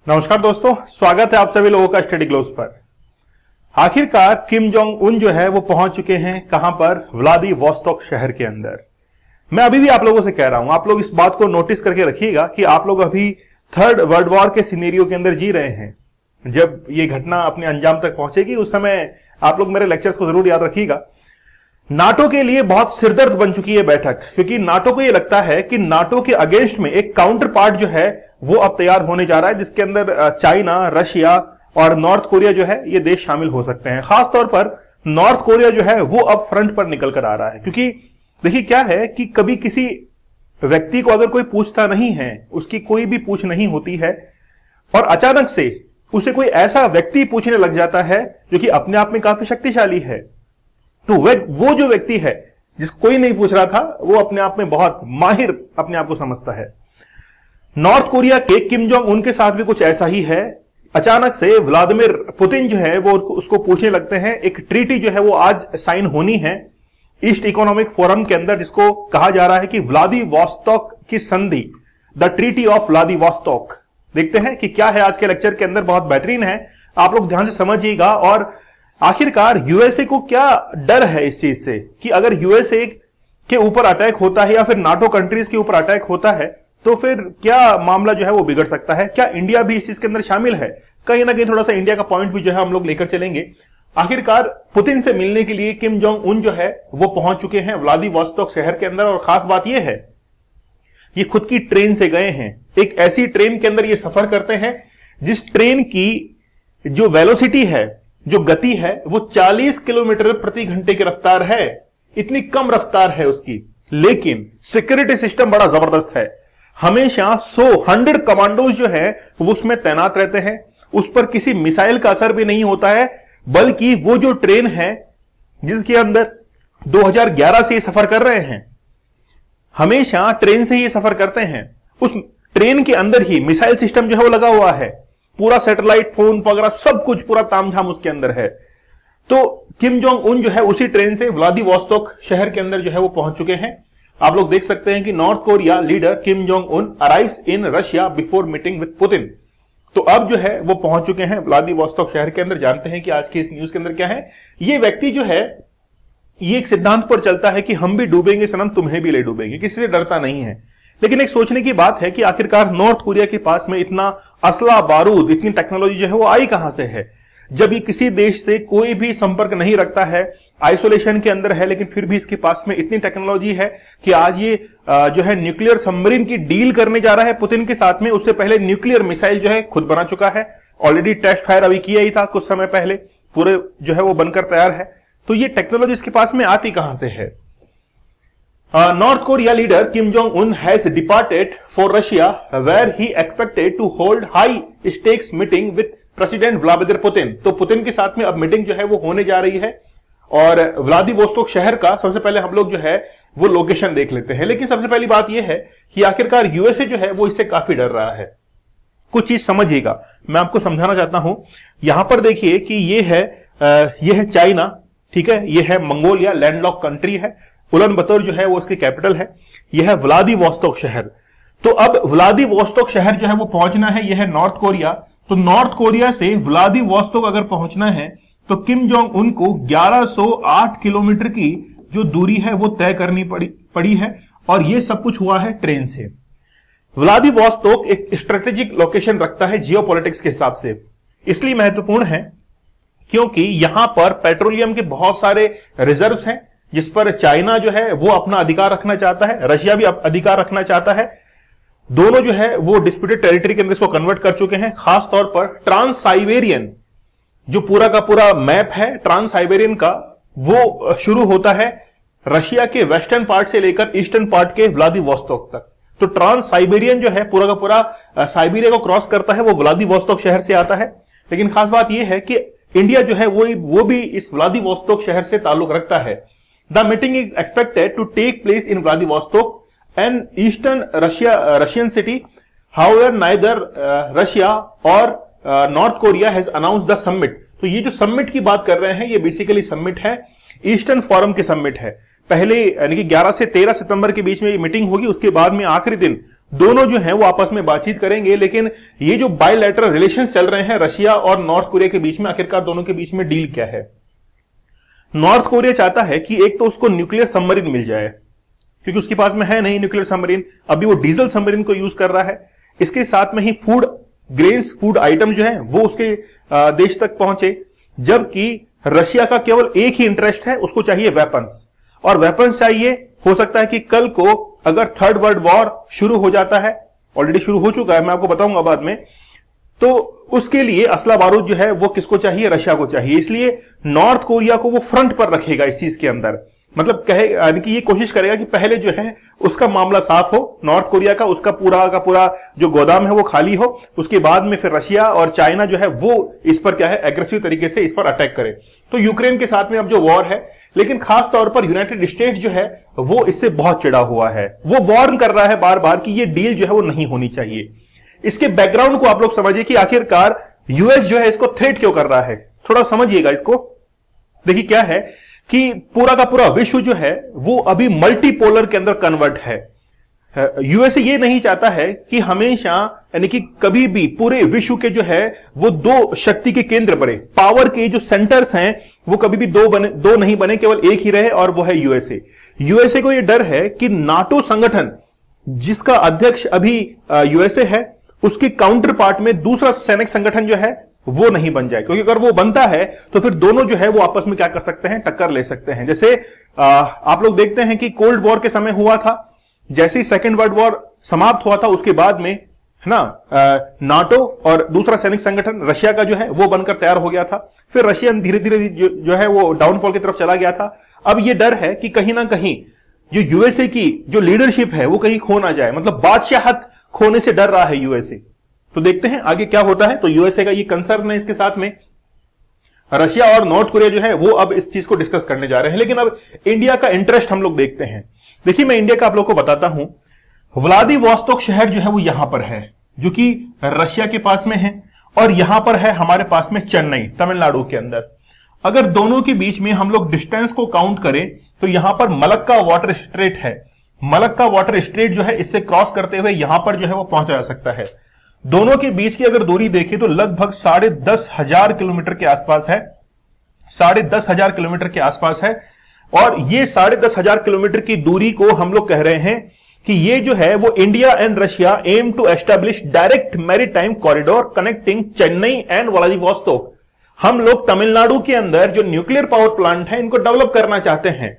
नमस्कार दोस्तों, स्वागत है आप सभी लोगों का स्टडी ग्लोब्स पर। आखिरकार किम जोंग उन जो है वो पहुंच चुके हैं कहां पर? व्लादिवोस्तोक शहर के अंदर। मैं अभी भी आप लोगों से कह रहा हूं, आप लोग इस बात को नोटिस करके रखिएगा कि आप लोग अभी थर्ड वर्ल्ड वॉर के सिनेरियो के अंदर जी रहे हैं। जब ये घटना अपने अंजाम तक पहुंचेगी उस समय आप लोग मेरे लेक्चर्स को जरूर याद रखिएगा। नाटो के लिए बहुत सिरदर्द बन चुकी है बैठक, क्योंकि नाटो को यह लगता है कि नाटो के अगेंस्ट में एक काउंटर पार्ट जो है वो अब तैयार होने जा रहा है, जिसके अंदर चाइना, रशिया और नॉर्थ कोरिया जो है ये देश शामिल हो सकते हैं। खासतौर पर नॉर्थ कोरिया जो है वो अब फ्रंट पर निकल कर आ रहा है, क्योंकि देखिए क्या है कि कभी किसी व्यक्ति को अगर कोई पूछता नहीं है, उसकी कोई भी पूछ नहीं होती है और अचानक से उसे कोई ऐसा व्यक्ति पूछने लग जाता है जो कि अपने आप में काफी शक्तिशाली है, तो वो जो व्यक्ति है जिसको कोई नहीं पूछ रहा था वो अपने आप में बहुत माहिर अपने आप को समझता है। नॉर्थ कोरिया के किम जोंग उन के साथ भी कुछ ऐसा ही है। अचानक से व्लादिमीर पुतिन जो है वो उसको पूछने लगते हैं। एक ट्रीटी जो है वो आज साइन होनी है ईस्ट इकोनॉमिक फोरम के अंदर, जिसको कहा जा रहा है कि व्लादिवोस्तोक की संधि, द ट्रीटी ऑफ व्लादिवोस्तोक। देखते हैं कि क्या है आज के लेक्चर के अंदर, बहुत बेहतरीन है, आप लोग ध्यान से समझिएगा। और आखिरकार यूएसए को क्या डर है इस चीज से कि अगर यूएसए के ऊपर अटैक होता है या फिर नाटो कंट्रीज के ऊपर अटैक होता है तो फिर क्या मामला जो है वो बिगड़ सकता है। क्या इंडिया भी इस चीज के अंदर शामिल है? कहीं ना कहीं थोड़ा सा इंडिया का पॉइंट भी जो है हम लोग लेकर चलेंगे। आखिरकार पुतिन से मिलने के लिए किम जोंग उन जो है वो पहुंच चुके हैं व्लादिवोस्तोक शहर के अंदर। और खास बात यह है ये खुद की ट्रेन से गए हैं। एक ऐसी ट्रेन के अंदर ये सफर करते हैं जिस ट्रेन की जो वेलोसिटी है, जो गति है, वो 40 किलोमीटर प्रति घंटे की रफ्तार है। इतनी कम रफ्तार है उसकी, लेकिन सिक्योरिटी सिस्टम बड़ा जबरदस्त है। हमेशा 100 कमांडोज जो है वो उसमें तैनात रहते हैं। उस पर किसी मिसाइल का असर भी नहीं होता है, बल्कि वो जो ट्रेन है जिसके अंदर 2011 से ये सफर कर रहे हैं, हमेशा ट्रेन से ही सफर करते हैं। उस ट्रेन के अंदर ही मिसाइल सिस्टम जो है वो लगा हुआ है, पूरा सैटेलाइट फोन वगैरह सब कुछ, पूरा तामझाम उसके अंदर है। तो किम जोंग उन जो है उसी ट्रेन से व्लादिवोस्तोक शहर के अंदर जो है वो पहुंच चुके हैं। आप लोग देख सकते हैं कि north Korea leader Kim Jong उन arrives in Russia before meeting with Putin. तो अब जो है वो पहुंच चुके हैं व्लादिवोस्तोक शहर के अंदर। जानते हैं कि आज की इस न्यूज के अंदर क्या है। ये व्यक्ति जो है ये एक सिद्धांत पर चलता है कि हम भी डूबेंगे सनम, तुम्हें भी ले डूबेंगे, किसी से डरता नहीं है। लेकिन एक सोचने की बात है कि आखिरकार नॉर्थ कोरिया के पास में इतना असला बारूद, इतनी टेक्नोलॉजी जो है वो आई कहां से है, जब ये किसी देश से कोई भी संपर्क नहीं रखता है, आइसोलेशन के अंदर है, लेकिन फिर भी इसके पास में इतनी टेक्नोलॉजी है कि आज ये जो है न्यूक्लियर सबमरीन की डील करने जा रहा है पुतिन के साथ में। उससे पहले न्यूक्लियर मिसाइल जो है खुद बना चुका है, ऑलरेडी टेस्ट फायर अभी किया ही था कुछ समय पहले, पूरे जो है वो बनकर तैयार है। तो ये टेक्नोलॉजी इसके पास में आती कहां से है? North Korea leader Kim Jong Un has departed for Russia where he expected to hold high stakes meeting with president Vladimir Putin. तो पुतिन के साथ में अब मीटिंग जो है वो होने जा रही है। और व्लादिवोस्तोक शहर का सबसे पहले हम लोग जो है वो लोकेशन देख लेते हैं। लेकिन सबसे पहली बात यह है कि आखिरकार यूएसए जो है वो इससे काफी डर रहा है। कुछ चीज समझिएगा, मैं आपको समझाना चाहता हूं। यहां पर देखिए कि ये है चाइना, ठीक है, ये है मंगोलिया, लैंडलॉक कंट्री है। उलानबतर जो है वो इसकी कैपिटल है। यह है व्लादिवोस्तोक शहर। तो अब व्लादिवोस्तोक शहर जो है वो पहुंचना है, यह है नॉर्थ कोरिया। तो नॉर्थ कोरिया से व्लादिवोस्तोक अगर पहुंचना है तो किम जोंग उनको 1108 किलोमीटर की जो दूरी है वो तय करनी पड़ी है। और ये सब कुछ हुआ है ट्रेन से। व्लादिवोस्तोक एक स्ट्रेटेजिक लोकेशन रखता है जियोपॉलिटिक्स के हिसाब से। इसलिए महत्वपूर्ण है क्योंकि यहां पर पेट्रोलियम के बहुत सारे रिजर्व्स हैं, जिस पर चाइना जो है वो अपना अधिकार रखना चाहता है, रशिया भी अधिकार रखना चाहता है। दोनों जो है वो डिस्प्यूटेड टेरिटरी के अंदर इसको कन्वर्ट कर चुके हैं। खास तौर पर ट्रांस साइबेरियन जो पूरा का पूरा मैप है ट्रांस साइबेरियन का, वो शुरू होता है रशिया के वेस्टर्न पार्ट से लेकर ईस्टर्न पार्ट के व्लादिवोस्तोक तक। तो ट्रांस साइबेरियन जो है पूरा का पूरा साइबेरिया को क्रॉस करता है, वो व्लादिवोस्तोक शहर से आता है। लेकिन खास बात यह है कि इंडिया जो है वो भी इस व्लादिवोस्तोक शहर से ताल्लुक रखता है। The meeting is expected to take place in Vladivostok and eastern Russian city. However neither Russia और North Korea has announced the summit. तो ये जो समिट की बात कर रहे हैं ये बेसिकली समिट है, ईस्टर्न फोरम की समिट है। पहले यानी कि 11 से 13 सितंबर के बीच में ये मीटिंग होगी। उसके बाद में आखिरी दिन दोनों जो है वो आपस में बातचीत करेंगे। लेकिन ये जो बायलैटरल रिलेशंस चल रहे हैं रशिया और नॉर्थ कोरिया के बीच में, आखिरकार दोनों के बीच में डील क्या है? नॉर्थ कोरिया चाहता है कि एक तो उसको न्यूक्लियर सबमरीन मिल जाए, क्योंकि उसके पास में है नहीं न्यूक्लियर सबमरीन, अभी वो डीजल सबमरीन को यूज कर रहा है। इसके साथ में ही फूड ग्रेन्स, फूड आइटम जो है वो उसके देश तक पहुंचे। जबकि रशिया का केवल एक ही इंटरेस्ट है, उसको चाहिए वेपन्स, और वेपन्स चाहिए। हो सकता है कि कल को अगर थर्ड वर्ल्ड वॉर शुरू हो जाता है, ऑलरेडी शुरू हो चुका है, मैं आपको बताऊंगा बाद में, तो उसके लिए असला बारूद जो है वो किसको चाहिए? रशिया को चाहिए। इसलिए नॉर्थ कोरिया को वो फ्रंट पर रखेगा इस चीज के अंदर, मतलब कहे यानी कि ये कोशिश करेगा कि पहले जो है उसका मामला साफ हो, नॉर्थ कोरिया का उसका पूरा का पूरा जो गोदाम है वो खाली हो, उसके बाद में फिर रशिया और चाइना जो है वो इस पर क्या है एग्रेसिव तरीके से इस पर अटैक करे। तो यूक्रेन के साथ में अब जो वॉर है, लेकिन खास तौर पर यूनाइटेड स्टेट्स जो है वो इससे बहुत चिढ़ा हुआ है, वो वार्न कर रहा है बार बार कि ये डील जो है वो नहीं होनी चाहिए। इसके बैकग्राउंड को आप लोग समझिए कि आखिरकार यूएस जो है इसको थ्रेट क्यों कर रहा है, थोड़ा समझिएगा इसको। देखिए क्या है कि पूरा का पूरा विश्व जो है वो अभी मल्टीपोलर के अंदर कन्वर्ट है। यूएसए ये नहीं चाहता है कि हमेशा यानी कि कभी भी पूरे विश्व के जो है वो दो शक्ति के केंद्र बने, पावर के जो सेंटर्स हैं वो कभी भी दो नहीं बने, केवल एक ही रहे, और वो है यूएसए। यूएसए को ये डर है कि नाटो संगठन जिसका अध्यक्ष अभी यूएसए है, उसके काउंटर पार्ट में दूसरा सैनिक संगठन जो है वो नहीं बन जाए, क्योंकि अगर वो बनता है तो फिर दोनों जो है वो आपस में क्या कर सकते हैं? टक्कर ले सकते हैं। जैसे आप लोग देखते हैं कि कोल्ड वॉर के समय हुआ था, जैसे ही सेकेंड वर्ल्ड वॉर समाप्त हुआ था उसके बाद में है ना नाटो और दूसरा सैनिक संगठन रशिया का जो है वो बनकर तैयार हो गया था। फिर रशिया धीरे धीरे जो है वो डाउनफॉल की तरफ चला गया था। अब ये डर है कि कहीं ना कहीं जो यूएसए की जो लीडरशिप है वो कहीं खो ना जाए, मतलब बादशाहत खोने से डर रहा है यूएसए। तो देखते हैं आगे क्या होता है। तो यूएसए का ये कंसर्न है, इसके साथ में रशिया और नॉर्थ कोरिया जो है वो अब इस चीज को डिस्कस करने जा रहे हैं। लेकिन अब इंडिया का इंटरेस्ट हम लोग देखते हैं। देखिए मैं इंडिया का आप लोग को बताता हूं, व्लादिवोस्तोक शहर जो है वो यहां पर है, जो कि रशिया के पास में है, और यहां पर है हमारे पास में चेन्नई, तमिलनाडु के अंदर। अगर दोनों के बीच में हम लोग डिस्टेंस को काउंट करें तो यहां पर मलक्का वाटर स्ट्रेट है। मलक्का वाटर स्ट्रेट जो है इससे क्रॉस करते हुए यहां पर जो है वो पहुंचा जा सकता है। दोनों के बीच की अगर दूरी देखें तो लगभग 10,500 किलोमीटर के आसपास है, 10,500 किलोमीटर के आसपास है। और ये 10,500 किलोमीटर की दूरी को हम लोग कह रहे हैं कि ये जो है वो India and Russia aim to establish direct maritime corridor connecting Chennai and Vladivostok. हम लोग तमिलनाडु के अंदर जो न्यूक्लियर पावर प्लांट है इनको डेवलप करना चाहते हैं,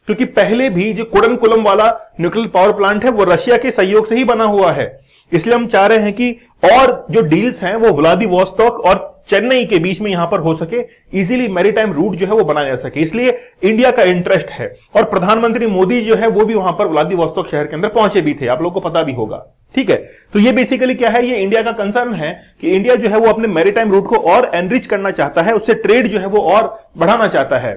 क्योंकि पहले भी जो कुडनकुलम वाला न्यूक्लियर पावर प्लांट है वो रशिया के सहयोग से ही बना हुआ है। इसलिए हम चाह रहे हैं कि और जो डील्स हैं वो व्लादिवोस्तोक और चेन्नई के बीच में यहां पर हो सके, इजीली मैरीटाइम रूट जो है वो बनाया जा सके। इसलिए इंडिया का इंटरेस्ट है। और प्रधानमंत्री मोदी जो है वो भी वहां पर व्लादिवोस्तोक शहर के अंदर पहुंचे भी थे, आप लोग को पता भी होगा। ठीक है, तो ये बेसिकली क्या है, ये इंडिया का कंसर्न है कि इंडिया जो है वो अपने मैरीटाइम रूट को और एनरिच करना चाहता है, उससे ट्रेड जो है वो और बढ़ाना चाहता है।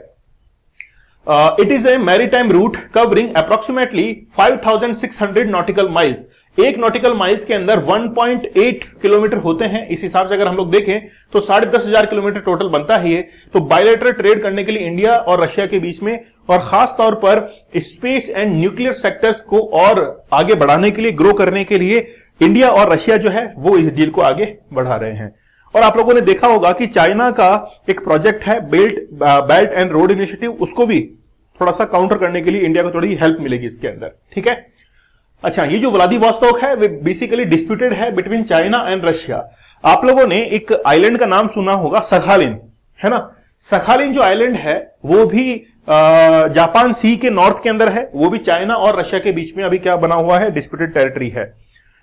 It is a maritime route covering approximately 5,600 nautical miles. एक नॉटिकल माइल्स के अंदर 1.8 किलोमीटर होते हैं। इस हिसाब से अगर हम लोग देखें तो 10,500 किलोमीटर टोटल बनता है ये। तो बायलैटरल ट्रेड करने के लिए इंडिया और रशिया के बीच में, और खास तौर पर स्पेस एंड न्यूक्लियर सेक्टर्स को और आगे बढ़ाने के लिए, ग्रो करने के लिए इंडिया और रशिया जो है वो इस डील को आगे बढ़ा रहे हैं। और आप लोगों ने देखा होगा कि चाइना का एक प्रोजेक्ट है बेल्ट एंड रोड इनिशिएटिव, उसको भी थोड़ा सा काउंटर करने के लिए इंडिया को थोड़ी हेल्प मिलेगी इसके अंदर। ठीक है, अच्छा, ये जो व्लादिवोस्तोक है वे बेसिकली डिस्प्यूटेड है बिटवीन चाइना एंड रशिया। आप लोगों ने एक आइलैंड का नाम सुना होगा, सखालिन, है ना। सखालिन जो आइलैंड है वो भी जापान सी के नॉर्थ के अंदर है, वो भी चाइना और रशिया के बीच में अभी क्या बना हुआ है, डिस्प्यूटेड टेरिटरी है।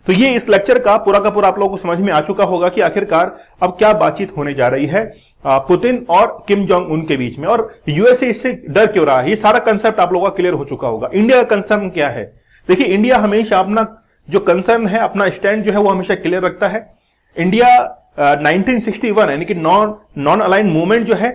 तो ये इस लेक्चर का पूरा का पूरा आप लोगों को समझ में आ चुका होगा कि आखिरकार अब क्या बातचीत होने जा रही है पुतिन और किम जोंग उन के बीच में, और यूएसए इससे डर क्यों रहा है। ये सारा कंसेप्ट आप लोगों का क्लियर हो चुका होगा। इंडिया का कंसर्न क्या है, देखिए इंडिया हमेशा अपना जो कंसर्न है, अपना स्टैंड जो है वो हमेशा क्लियर रखता है। इंडिया 1961 यानी कि नॉन अलाइन मूवमेंट जो है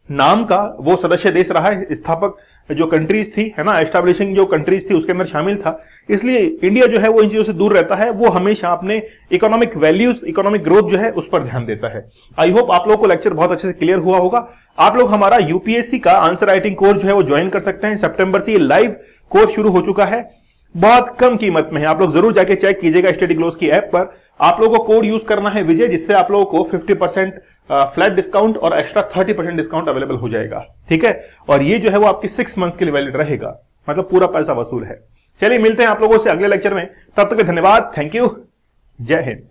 नाम का वो सदस्य देश रहा है, स्थापक जो कंट्रीज थी, है ना, एस्टैब्लिशिंग जो कंट्रीज थी उसके अंदर शामिल था। इसलिए इंडिया जो है वो इन चीजों से दूर रहता है, वो हमेशा अपने इकोनॉमिक वैल्यूज, इकोनॉमिक ग्रोथ जो है उस पर ध्यान देता है। आई होप आप लोगों को लेक्चर बहुत अच्छे से क्लियर हुआ होगा। आप लोग हमारा यूपीएससी का आंसर राइटिंग कोर्स जो है वो ज्वाइन कर सकते हैं। सितंबर से ये लाइव कोर्स शुरू हो चुका है। बहुत कम कीमत में है। आप लोग जरूर जाके चेक कीजिएगा स्टडी ग्लोस की ऐप पर। आप लोगों को कोड यूज करना है विजय, जिससे आप लोगों को 50% फ्लैट डिस्काउंट और एक्स्ट्रा 30% डिस्काउंट अवेलेबल हो जाएगा। ठीक है, और ये जो है वो आपकी 6 मंथ्स के लिए वैलिड रहेगा, मतलब पूरा पैसा वसूल है। चलिए मिलते हैं आप लोगों से अगले लेक्चर में, तब तक धन्यवाद, थैंक यू, जय हिंद।